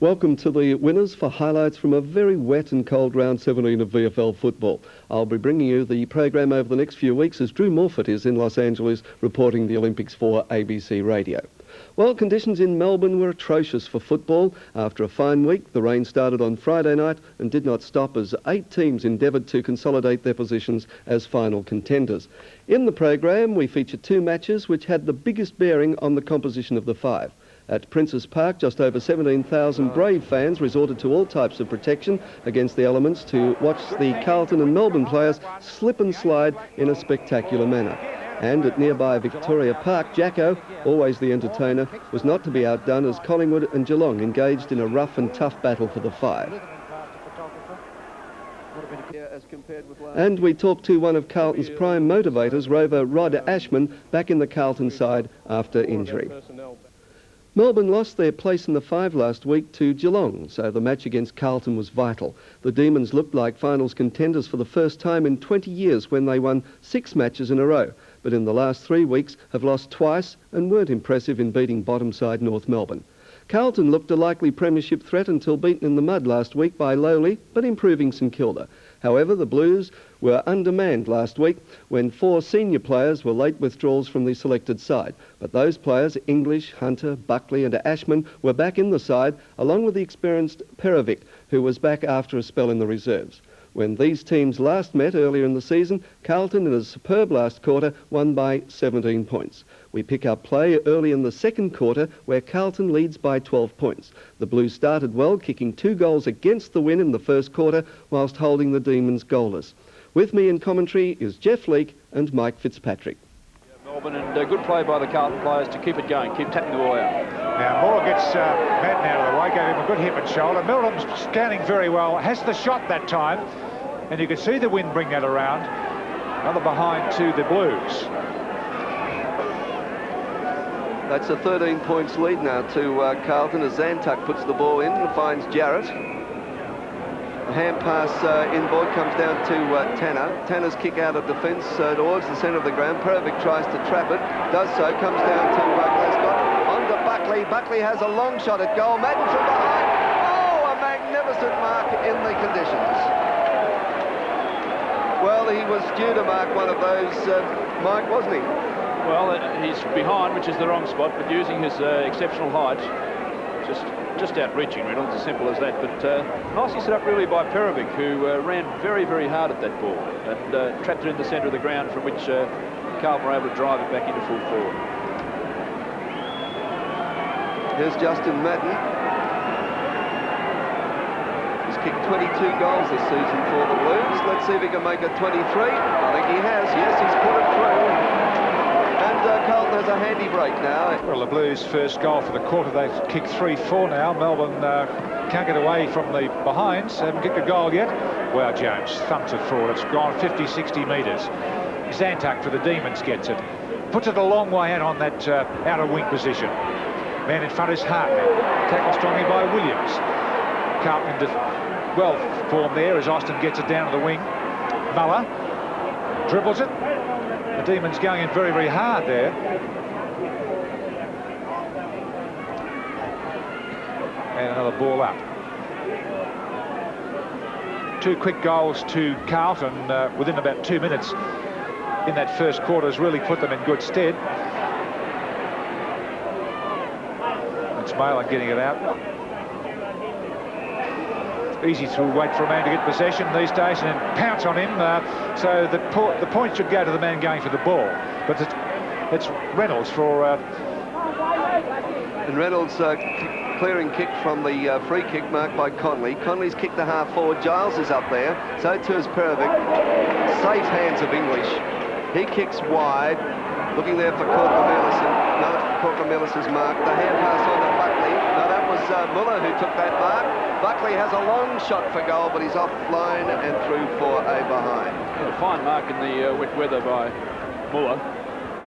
Welcome to the winners for highlights from a very wet and cold round 17 of VFL football. I'll be bringing you the program over the next few weeks as Drew Morfitt is in Los Angeles reporting the Olympics for ABC Radio. Well, conditions in Melbourne were atrocious for football. After a fine week, the rain started on Friday night and did not stop as 8 teams endeavoured to consolidate their positions as final contenders. In the program, we feature 2 matches which had the biggest bearing on the composition of the 5. At Princes Park, just over 17,000 brave fans resorted to all types of protection against the elements to watch the Carlton and Melbourne players slip and slide in a spectacular manner. And at nearby Victoria Park, Jacko, always the entertainer, was not to be outdone as Collingwood and Geelong engaged in a rough and tough battle for the 5. And we talked to one of Carlton's prime motivators, rover Rod Ashman, back in the Carlton side after injury. Melbourne lost their place in the 5 last week to Geelong, so the match against Carlton was vital. The Demons looked like finals contenders for the first time in 20 years when they won 6 matches in a row, but in the last 3 weeks have lost twice and weren't impressive in beating bottom side North Melbourne. Carlton looked a likely premiership threat until beaten in the mud last week by lowly but improving St Kilda. However, the Blues were undermanned last week when 4 senior players were late withdrawals from the selected side. But those players, English, Hunter, Buckley and Ashman, were back in the side, along with the experienced Perovic, who was back after a spell in the reserves. When these teams last met earlier in the season, Carlton, in a superb last quarter, won by 17 points. We pick up play early in the second quarter, where Carlton leads by 12 points. The Blues started well, kicking 2 goals against the win in the first quarter, whilst holding the Demons goalless. With me in commentary is Jeff Leake and Mike Fitzpatrick. Melbourne, and good play by the Carlton players to keep it going, keep tapping the ball out. Now Moore gets Madden out of the way, gave him a good hip and shoulder. Milton's scanning very well, has the shot that time, and you can see the wind bring that around. Another behind to the Blues. That's a 13 points lead now to Carlton as Zantuck puts the ball in and finds Jarrett. The hand pass inboard comes down to Tanner. Tanner's kick out of defence towards the centre of the ground. Perovic tries to trap it, does so, comes down to Glasgow. On to Buckley. Buckley has a long shot at goal. Madden from behind. Oh, a magnificent mark in the conditions. Well, he was due to mark one of those, Mike, wasn't he? Well, he's behind, which is the wrong spot, but using his exceptional height, just outreaching, Reynolds, as simple as that. But nicely set up really by Perovic, who ran very, very hard at that ball and trapped it in the centre of the ground, from which Carlton were able to drive it back into full forward. Here's Justin Madden. He's kicked 22 goals this season for the Blues. Let's see if he can make it 23. I think he has. Yes, he's put it through. And Carlton has a handy break now. Well, the Blues' first goal for the quarter. They've kicked 3-4 now. Melbourne can't get away from the behinds. Haven't kicked a goal yet. Wow, Jones thumped it forward. It's gone 50, 60 metres. Zantuck for the Demons gets it. Puts it a long way out on that outer wing position. Man in front is Hartnett. Tackled strongly by Williams. Carlton well formed there as Austin gets it down to the wing. Muller dribbles it. The Demons going in very, very hard there. And another ball up. 2 quick goals to Carlton within about 2 minutes in that first quarter has really put them in good stead. It's Malin getting it out. Easy to wait for a man to get possession these days and then pounce on him. So the point should go to the man going for the ball. But it's Reynolds for... And Reynolds clearing kick from the free kick marked by Conley. Conley's kicked the half forward. Giles is up there. So too is Perovic. Safe hands of English. He kicks wide. Looking there for Corcomelis. No, Corcomelis is marked. The hand pass on to Buckley. No, that was Muller who took that mark. Buckley has a long shot for goal, but he's offline and through for a behind. Yeah, a fine mark in the wet weather by Muller.